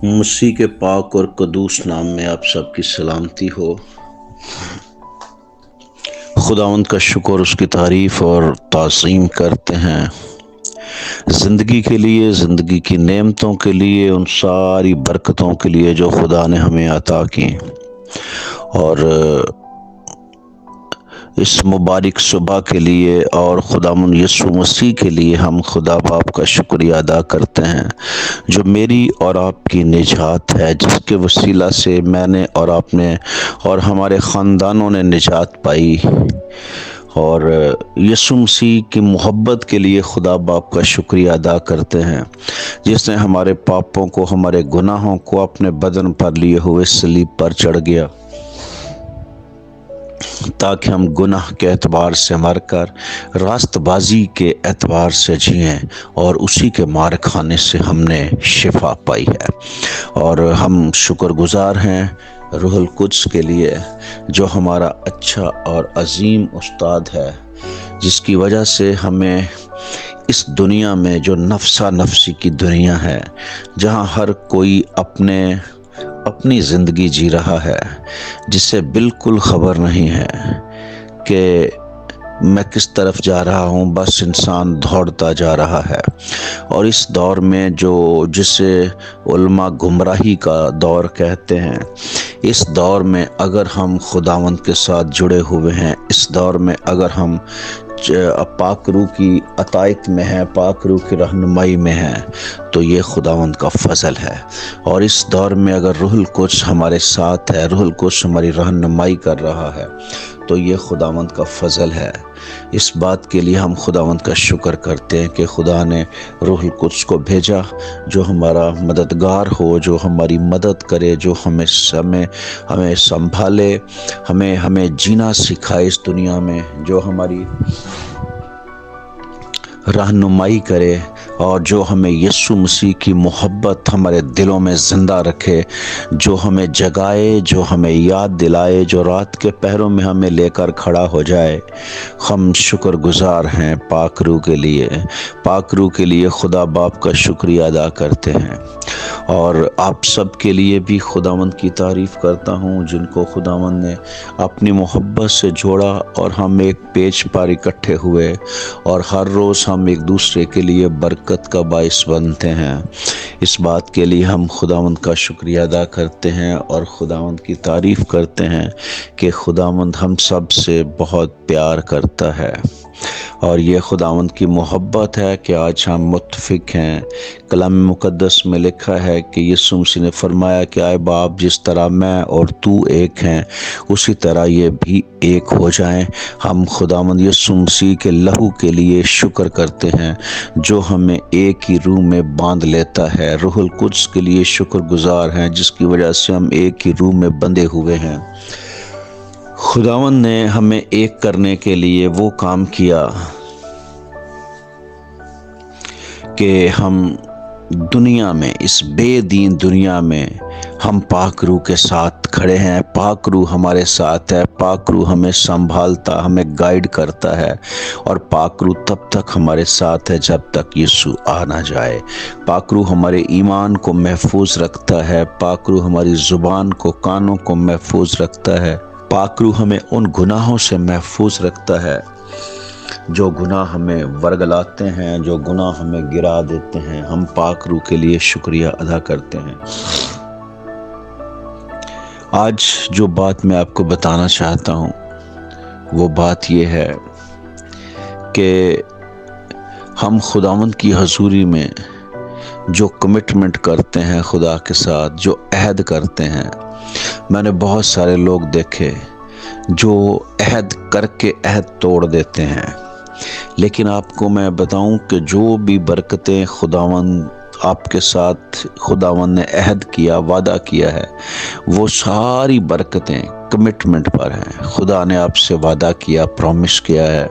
مسیح کے پاک اور قدوس نام میں آپ سب کی سلامتی ہو۔ خداوند کا شکر، اس کی تعریف اور تعظیم کرتے ہیں زندگی کے لیے، زندگی کی نعمتوں کے لیے، ان ساری برکتوں کے لیے جو خدا نے ہمیں عطا کی۔ اور اس مبارک صبح کے لیے اور خداوند یسوع مسیح کے لیے ہم خدا باپ کا شکریہ ادا کرتے ہیں، جو میری اور آپ کی نجات ہے، جس کے وسیلہ سے میں نے اور آپ نے اور ہمارے خاندانوں نے نجات پائی۔ اور یسوع مسیح کی محبت کے لیے خدا باپ کا شکریہ ادا کرتے ہیں، جس نے ہمارے پاپوں کو، ہمارے گناہوں کو اپنے بدن پر لیے ہوئے صلیب پر چڑھ گیا، تاکہ ہم گناہ کے اعتبار سے مر کر راست بازی کے اعتبار سے جئیں، اور اسی کے مار کھانے سے ہم نے شفا پائی ہے۔ اور ہم شکر گزار ہیں روح القدس کے لیے، جو ہمارا اچھا اور عظیم استاد ہے، جس کی وجہ سے ہمیں اس دنیا میں، جو نفسا نفسی کی دنیا ہے، جہاں ہر کوئی اپنی زندگی جی رہا ہے، جسے بالکل خبر نہیں ہے کہ میں کس طرف جا رہا ہوں، بس انسان دوڑتا جا رہا ہے۔ اور اس دور میں جسے علماء گمراہی کا دور کہتے ہیں، اس دور میں اگر ہم خداوند کے ساتھ جڑے ہوئے ہیں، اس دور میں اگر ہم پاک روح کی عطایت میں ہیں، پاک روح کی رہنمائی میں ہیں، تو یہ خداوند کا فضل ہے۔ اور اس دور میں اگر روح القدس ہمارے ساتھ ہے، روح القدس ہماری رہنمائی کر رہا ہے، تو یہ خداوند کا فضل ہے۔ اس بات کے لیے ہم خداوند کا شکر کرتے ہیں کہ خدا نے روح القدس کو بھیجا، جو ہمارا مددگار ہو، جو ہماری مدد کرے، جو ہمیں سنبھالے، ہمیں جینا سکھائے اس دنیا میں، جو ہماری رہنمائی کرے، اور جو ہمیں یسوع مسیح کی محبت ہمارے دلوں میں زندہ رکھے، جو ہمیں جگائے، جو ہمیں یاد دلائے، جو رات کے پہروں میں ہمیں لے کر کھڑا ہو جائے۔ ہم شکر گزار ہیں پاک روح کے لیے، پاک روح کے لیے خدا باپ کا شکریہ ادا کرتے ہیں۔ اور آپ سب کے لیے بھی خداوند کی تعریف کرتا ہوں، جن کو خداوند نے اپنی محبت سے جوڑا، اور ہم ایک پیج پر اکٹھے ہوئے، اور ہر روز ہم ایک دوسرے کے لیے برکت کا باعث بنتے ہیں۔ اس بات کے لیے ہم خداوند کا شکریہ ادا کرتے ہیں اور خداوند کی تعریف کرتے ہیں کہ خداوند ہم سب سے بہت پیار کرتا ہے، اور یہ خداوند کی محبت ہے کہ آج ہم متفق ہیں۔ کلام مقدس میں لکھا ہے کہ یسوع مسیح نے فرمایا کہ اے باپ، جس طرح میں اور تو ایک ہیں، اسی طرح یہ بھی ایک ہو جائیں۔ ہم خداوند یسوع مسیح کے لہو کے لیے شکر کرتے ہیں، جو ہمیں ایک ہی روح میں باندھ لیتا ہے۔ روح القدس کے لیے شکر گزار ہیں، جس کی وجہ سے ہم ایک ہی روح میں بندھے ہوئے ہیں۔ خداوند نے ہمیں ایک کرنے کے لیے وہ کام کیا کہ ہم دنیا میں، اس بے دین دنیا میں، ہم پاک روح کے ساتھ کھڑے ہیں۔ پاک روح ہمارے ساتھ ہے، پاک روح ہمیں سنبھالتا، ہمیں گائیڈ کرتا ہے، اور پاک روح تب تک ہمارے ساتھ ہے جب تک یسوع آ نہ جائے۔ پاک روح ہمارے ایمان کو محفوظ رکھتا ہے، پاک روح ہماری زبان کو، کانوں کو محفوظ رکھتا ہے، پاک روح ہمیں ان گناہوں سے محفوظ رکھتا ہے جو گناہ ہمیں ورگلاتے ہیں، جو گناہ ہمیں گرا دیتے ہیں۔ ہم پاک روح کے لیے شکریہ ادا کرتے ہیں۔ آج جو بات میں آپ کو بتانا چاہتا ہوں، وہ بات یہ ہے کہ ہم خداوند کی حضوری میں جو کمٹمنٹ کرتے ہیں خدا کے ساتھ، جو عہد کرتے ہیں، میں نے بہت سارے لوگ دیکھے جو عہد کر کے عہد توڑ دیتے ہیں۔ لیکن آپ کو میں بتاؤں کہ جو بھی برکتیں خداوند آپ کے ساتھ، خداوند نے عہد کیا، وعدہ کیا ہے، وہ ساری برکتیں کمٹمنٹ پر ہیں۔ خدا نے آپ سے وعدہ کیا، پرومس کیا ہے۔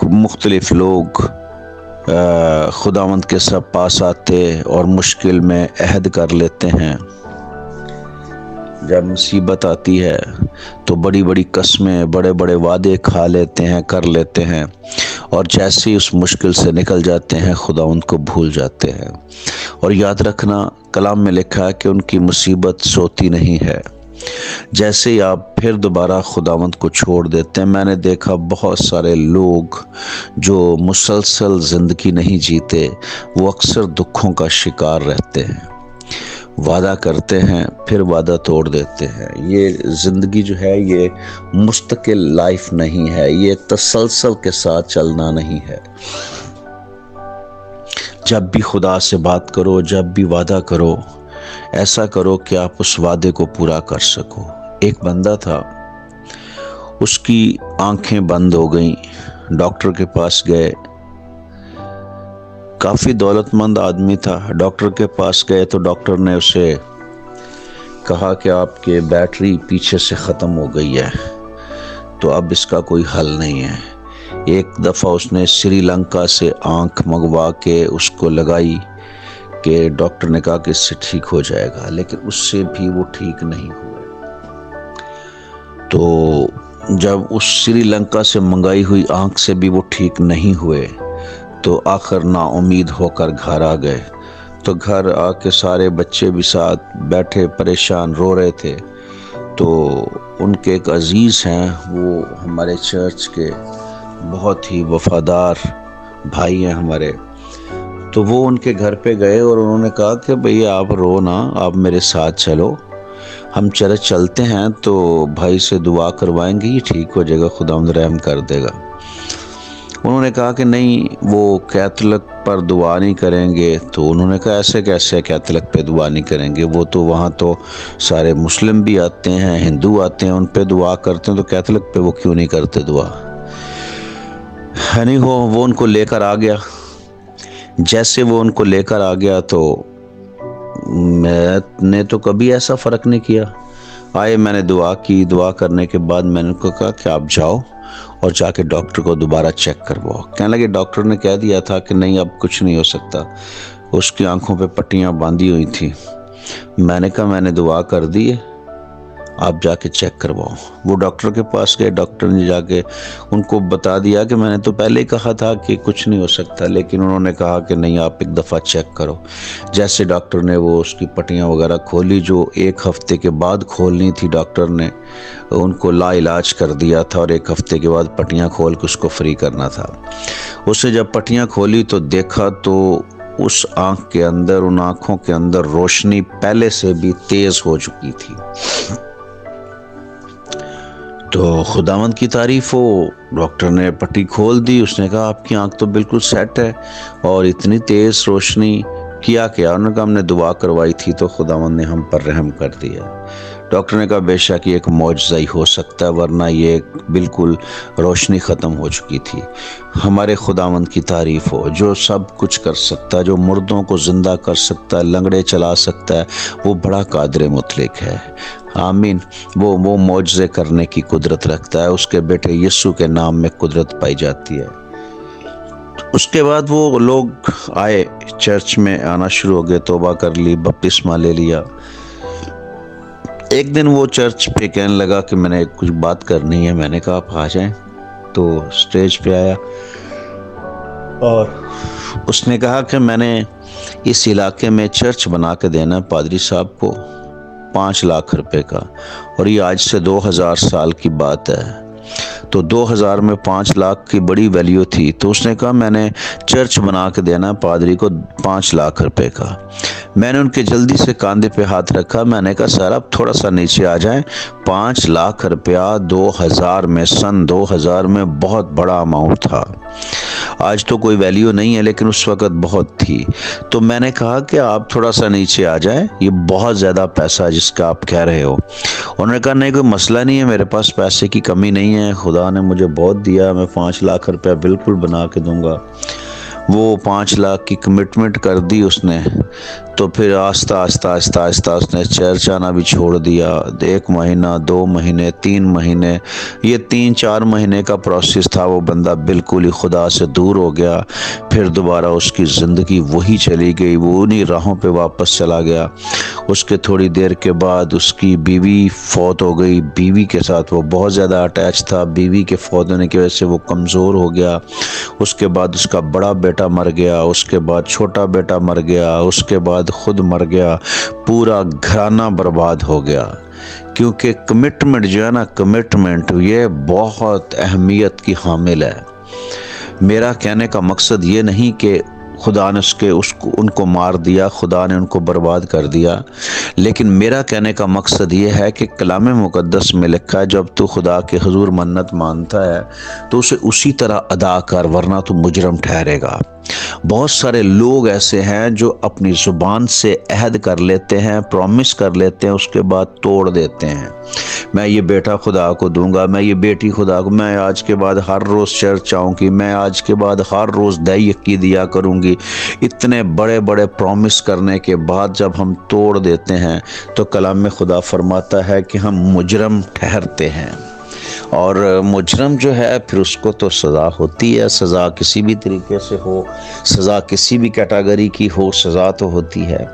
مختلف لوگ خداوند کے سب پاس آتے اور مشکل میں عہد کر لیتے ہیں۔ جب مصیبت آتی ہے تو بڑی بڑی قسمیں، بڑے بڑے وعدے کھا لیتے ہیں، کر لیتے ہیں، اور جیسے ہی اس مشکل سے نکل جاتے ہیں خدا ان کو بھول جاتے ہیں۔ اور یاد رکھنا کلام میں لکھا ہے کہ ان کی مصیبت سوتی نہیں ہے۔ جیسے ہی آپ پھر دوبارہ خداوند کو چھوڑ دیتے ہیں، میں نے دیکھا بہت سارے لوگ جو مسلسل زندگی نہیں جیتے، وہ اکثر دکھوں کا شکار رہتے ہیں، وعدہ کرتے ہیں پھر وعدہ توڑ دیتے ہیں۔ یہ زندگی جو ہے یہ مستقل لائف نہیں ہے، یہ تسلسل کے ساتھ چلنا نہیں ہے۔ جب بھی خدا سے بات کرو، جب بھی وعدہ کرو، ایسا کرو کہ آپ اس وعدے کو پورا کر سکو۔ ایک بندہ تھا، اس کی آنکھیں بند ہو گئیں، ڈاکٹر کے پاس گئے، کافی دولت مند آدمی تھا۔ ڈاکٹر کے پاس گئے تو ڈاکٹر نے اسے کہا کہ آپ کے بیٹری پیچھے سے ختم ہو گئی ہے، تو اب اس کا کوئی حل نہیں ہے۔ ایک دفعہ اس نے سری لنکا سے آنکھ منگوا کے اس کو لگائی کہ ڈاکٹر نے کہا کہ اس سے ٹھیک ہو جائے گا، لیکن اس سے بھی وہ ٹھیک نہیں ہوئے۔ تو جب اس سری لنکا سے منگائی ہوئی آنکھ سے بھی وہ ٹھیک نہیں ہوئے تو آخر نا امید ہو کر گھر آ گئے۔ تو گھر آ کے سارے بچے بھی ساتھ بیٹھے پریشان رو رہے تھے۔ تو ان کے ایک عزیز ہیں، وہ ہمارے چرچ کے بہت ہی وفادار بھائی ہیں ہمارے، تو وہ ان کے گھر پہ گئے اور انہوں نے کہا کہ بھئی آپ رو نا، آپ میرے ساتھ چلو، ہم چرچ چلتے ہیں تو بھائی سے دعا کروائیں گے، یہ ٹھیک ہو جائے گا، خداوند رحم کر دے گا۔ انہوں نے کہا کہ نہیں، وہ کیتھولک پر دعا نہیں کریں گے۔ تو انہوں نے کہا ایسے کیسے کیتھولک پہ دعا نہیں کریں گے، وہ تو وہاں تو سارے مسلم بھی آتے ہیں، ہندو آتے ہیں، ان پہ دعا کرتے ہیں، تو کیتھولک پہ وہ کیوں نہیں کرتے دعا؟ نہیں، وہ ان کو لے کر آ گیا۔ جیسے وہ ان کو لے کر آ گیا تو میں نے تو کبھی ایسا فرق نہیں کیا۔ آئے، میں نے دعا کی، دعا کرنے کے بعد میں نے ان کو کہا کہ آپ جاؤ اور جا کے ڈاکٹر کو دوبارہ چیک کرواؤ۔ کہنے لگے ڈاکٹر نے کہہ دیا تھا کہ نہیں اب کچھ نہیں ہو سکتا، اس کی آنکھوں پہ پٹیاں باندھی ہوئی تھیں۔ میں نے کہا میں نے دعا کر دی ہے، آپ جا کے چیک کرواؤ۔ وہ ڈاکٹر کے پاس گئے، ڈاکٹر نے جا کے ان کو بتا دیا کہ میں نے تو پہلے ہی کہا تھا کہ کچھ نہیں ہو سکتا، لیکن انہوں نے کہا کہ نہیں آپ ایک دفعہ چیک کرو۔ جیسے ڈاکٹر نے وہ اس کی پٹیاں وغیرہ کھولی، جو ایک ہفتے کے بعد کھولنی تھی، ڈاکٹر نے ان کو لا علاج کر دیا تھا اور ایک ہفتے کے بعد پٹیاں کھول کے اس کو فری کرنا تھا۔ اس نے جب پٹیاں کھولی تو دیکھا تو اس آنکھ کے اندر، ان آنکھوں کے اندر روشنی پہلے سے بھی تیز ہو چکی تھی۔ تو خداوند کی تعریف ہو، ڈاکٹر نے پٹی کھول دی، اس نے کہا آپ کی آنکھ تو بالکل سیٹ ہے اور اتنی تیز روشنی کیا انہوں نے کہا ہم نے دعا کروائی تھی تو خداوند نے ہم پر رحم کر دیا۔ ڈاکٹر نے کہا بے شک یہ ایک معجزہ ہی ہو سکتا ہے، ورنہ یہ بالکل روشنی ختم ہو چکی تھی۔ ہمارے خداوند کی تعریف ہو، جو سب کچھ کر سکتا ہے، جو مردوں کو زندہ کر سکتا ہے، لنگڑے چلا سکتا ہے، وہ بڑا قادر مطلق ہے۔ آمین۔ وہ معجزے کرنے کی قدرت رکھتا ہے، اس کے بیٹے یسوع کے نام میں قدرت پائی جاتی ہے۔ اس کے بعد وہ لوگ آئے، چرچ میں آنا شروع ہو گئے، توبہ کر لی، بپتسمہ لے لیا۔ ایک دن وہ چرچ پہ کہنے لگا کہ میں نے کچھ بات کرنی ہے۔ میں نے کہا آپ آ جائیں، تو سٹیج پہ آیا اور اس نے کہا کہ میں نے اس علاقے میں چرچ بنا کے دینا پادری صاحب کو 5 لاکھ روپے کا، اور یہ آج سے 2000 سال کی بات ہے۔ تو 2000 میں 5 لاکھ کی بڑی ویلیو تھی، تو اس نے کہا میں نے چرچ بنا کے دینا پادری کو 5 لاکھ روپے کا۔ میں نے ان کے جلدی سے کاندھے پہ ہاتھ رکھا، میں نے کہا سر آپ تھوڑا سا نیچے آ جائیں، 5 لاکھ روپیہ 2000 میں، سن 2000 میں بہت بڑا اماؤنٹ تھا۔ آج تو کوئی ویلیو نہیں ہے لیکن اس وقت بہت تھی۔ تو میں نے کہا کہ آپ تھوڑا سا نیچے آ جائیں، یہ بہت زیادہ پیسہ ہے جس کا آپ کہہ رہے ہو۔ انہوں نے کہا نہیں کوئی مسئلہ نہیں ہے، میرے پاس پیسے کی کمی نہیں ہے، خدا نے مجھے بہت دیا، میں 5 لاکھ روپے بالکل بنا کے دوں گا۔ وہ 5 لاکھ کی کمٹمنٹ کر دی اس نے، تو پھر آہستہ آہستہ اس نے چرچ آنا بھی چھوڑ دیا۔ 1 مہینہ، 2 مہینے، 3 مہینے، یہ 3-4 مہینے کا پروسیس تھا۔ وہ بندہ بالکل ہی خدا سے دور ہو گیا، پھر دوبارہ اس کی زندگی وہی چلی گئی، وہ انہی راہوں پہ واپس چلا گیا۔ اس کے تھوڑی دیر کے بعد اس کی بیوی فوت ہو گئی۔ بیوی کے ساتھ وہ بہت زیادہ اٹیچ تھا، بیوی کے فوت ہونے کی وجہ سے وہ کمزور ہو گیا۔ اس کے بعد اس کا بڑا بیٹا مر گیا، اس کے بعد چھوٹا بیٹا مر گیا، اس کے بعد خود مر گیا، پورا گھرانہ برباد ہو گیا۔ کیونکہ کمٹمنٹ جو ہے نا، کمٹمنٹ یہ بہت اہمیت کی حامل ہے۔ میرا کہنے کا مقصد یہ نہیں کہ خدا نے ان کو مار دیا، خدا نے ان کو برباد کر دیا، لیکن میرا کہنے کا مقصد یہ ہے کہ کلام مقدس میں لکھا ہے جب تو خدا کے حضور منت مانتا ہے تو اسے اسی طرح ادا کر، ورنہ تو مجرم ٹھہرے گا۔ بہت سارے لوگ ایسے ہیں جو اپنی زبان سے عہد کر لیتے ہیں، پرومس کر لیتے ہیں، اس کے بعد توڑ دیتے ہیں۔ میں یہ بیٹا خدا کو دوں گا، میں یہ بیٹی خدا کو، میں آج کے بعد ہر روز چرچ آؤں گی، میں آج کے بعد ہر روز دہی یکی دیا کروں گی۔ اتنے بڑے بڑے پرومس کرنے کے بعد جب ہم توڑ دیتے ہیں تو کلام خدا فرماتا ہے کہ ہم مجرم ٹھہرتے ہیں، اور مجرم جو ہے پھر اس کو تو سزا ہوتی ہے۔ سزا کسی بھی طریقے سے ہو، سزا کسی بھی کیٹیگری کی ہو، سزا تو ہوتی ہے۔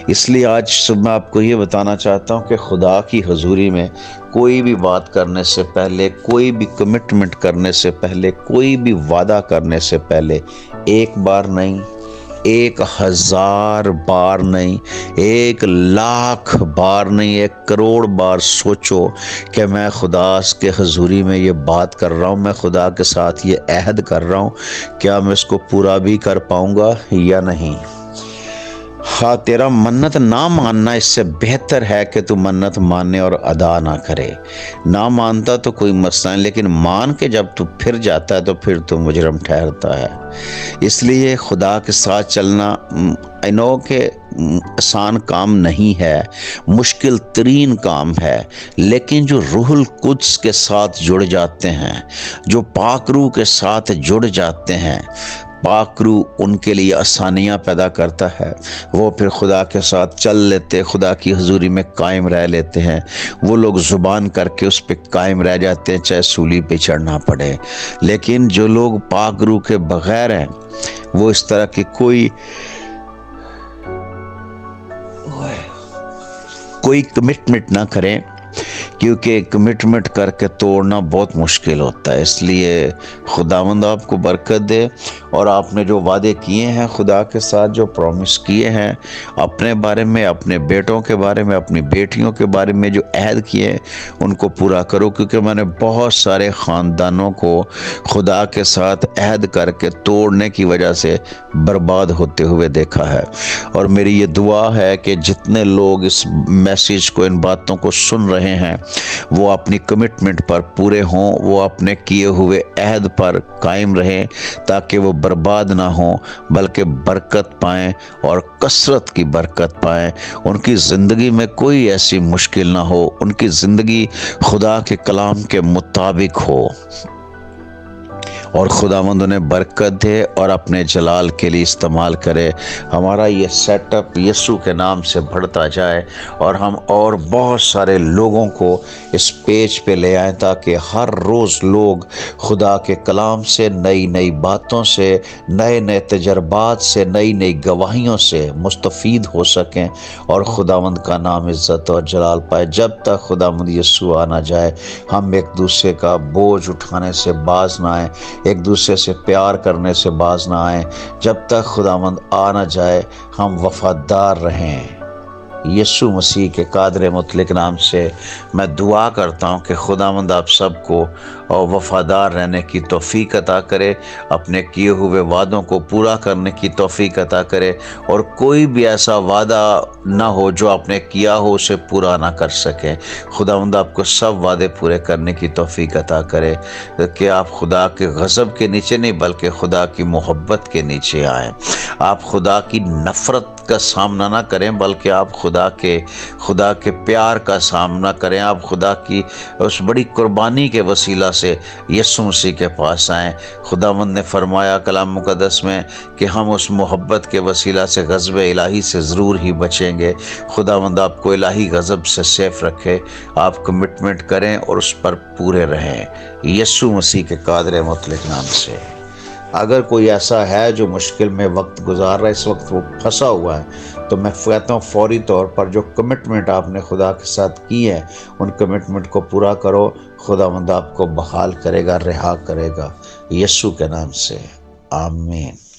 اس لیے آج میں آپ کو یہ بتانا چاہتا ہوں کہ خدا کی حضوری میں کوئی بھی بات کرنے سے پہلے، کوئی بھی کمٹمنٹ کرنے سے پہلے، کوئی بھی وعدہ کرنے سے پہلے 1 بار نہیں، 1000 بار نہیں، 1,00,000 بار نہیں، 1,000,000,000 بار سوچو کہ میں خدا کے حضوری میں یہ بات کر رہا ہوں، میں خدا کے ساتھ یہ عہد کر رہا ہوں، کیا میں اس کو پورا بھی کر پاؤں گا یا نہیں۔ ہاں، تیرا منت نہ ماننا اس سے بہتر ہے کہ تو منت ماننے اور ادا نہ کرے۔ نہ مانتا تو کوئی مسئلہ نہیں، لیکن مان کے جب تو پھر جاتا ہے تو پھر تو مجرم ٹھہرتا ہے۔ اس لیے خدا کے ساتھ چلنا کہ آسان کام نہیں ہے، مشکل ترین کام ہے، لیکن جو روح القدس کے ساتھ جڑ جاتے ہیں، جو پاک روح کے ساتھ جڑ جاتے ہیں، پاک روح ان کے لیے آسانیاں پیدا کرتا ہے۔ وہ پھر خدا کے ساتھ چل لیتے، خدا کی حضوری میں قائم رہ لیتے ہیں۔ وہ لوگ زبان کر کے اس پہ قائم رہ جاتے ہیں، چاہے سولی پہ چڑھنا پڑے۔ لیکن جو لوگ پاک روح کے بغیر ہیں، وہ اس طرح کی کوئی کمٹمنٹ نہ کریں، کیونکہ کمٹمنٹ کر کے توڑنا بہت مشکل ہوتا ہے۔ اس لیے خداوند آپ کو برکت دے، اور آپ نے جو وعدے کیے ہیں خدا کے ساتھ، جو پرومس کیے ہیں اپنے بارے میں، اپنے بیٹوں کے بارے میں، اپنی بیٹیوں کے بارے میں جو عہد کیے ہیں ان کو پورا کرو، کیونکہ میں نے بہت سارے خاندانوں کو خدا کے ساتھ عہد کر کے توڑنے کی وجہ سے برباد ہوتے ہوئے دیکھا ہے۔ اور میری یہ دعا ہے کہ جتنے لوگ اس میسیج کو، ان باتوں کو سن رہے ہیں، وہ اپنی کمٹمنٹ پر پورے ہوں، وہ اپنے کیے ہوئے عہد پر قائم رہیں، تاکہ وہ برباد نہ ہوں بلکہ برکت پائیں، اور کثرت کی برکت پائیں۔ ان کی زندگی میں کوئی ایسی مشکل نہ ہو، ان کی زندگی خدا کے کلام کے مطابق ہو، اور خداوند انہیں برکت دے اور اپنے جلال کے لیے استعمال کرے۔ ہمارا یہ سیٹ اپ یسوع کے نام سے بڑھتا جائے، اور ہم اور بہت سارے لوگوں کو اس پیج پہ لے آئیں، تاکہ ہر روز لوگ خدا کے کلام سے، نئی نئی باتوں سے، نئے نئے تجربات سے، نئی نئی گواہیوں سے مستفید ہو سکیں، اور خداوند کا نام عزت اور جلال پائے۔ جب تک خداوند یسوع آ نہ جائے، ہم ایک دوسرے کا بوجھ اٹھانے سے باز نہ آئیں، ایک دوسرے سے پیار کرنے سے باز نہ آئیں۔ جب تک خداوند آ نہ جائے، ہم وفادار رہیں۔ یسوع مسیح کے قادر مطلق نام سے میں دعا کرتا ہوں کہ خداوند آپ سب کو وفادار رہنے کی توفیق عطا کرے، اپنے کیے ہوئے وعدوں کو پورا کرنے کی توفیق عطا کرے، اور کوئی بھی ایسا وعدہ نہ ہو جو آپ نے کیا ہو اسے پورا نہ کر سکے۔ خداوند آپ کو سب وعدے پورے کرنے کی توفیق عطا کرے، کہ آپ خدا کے غضب کے نیچے نہیں بلکہ خدا کی محبت کے نیچے آئیں۔ آپ خدا کی نفرت کا سامنا نہ کریں، بلکہ آپ خدا کے پیار کا سامنا کریں۔ آپ خدا کی اس بڑی قربانی کے وسیلہ سے یسوع مسیح کے پاس آئیں۔ خداوند نے فرمایا کلام مقدس میں کہ ہم اس محبت کے وسیلہ سے غضب الہی سے ضرور ہی بچیں گے۔ خداوند آپ کو الہی غضب سے سیف رکھے، آپ کمٹمنٹ کریں اور اس پر پورے رہیں، یسوع مسیح کے قادر مطلق نام سے اگر کوئی ایسا ہے جو مشکل میں وقت گزار رہا ہے، اس وقت وہ پھنسا ہوا ہے، تو میں کہتا ہوں فوری طور پر جو کمٹمنٹ آپ نے خدا کے ساتھ کی ہے ان کمٹمنٹ کو پورا کرو، خداوند آپ کو بحال کرے گا، رہا کرے گا، یسوع کے نام سے، آمین۔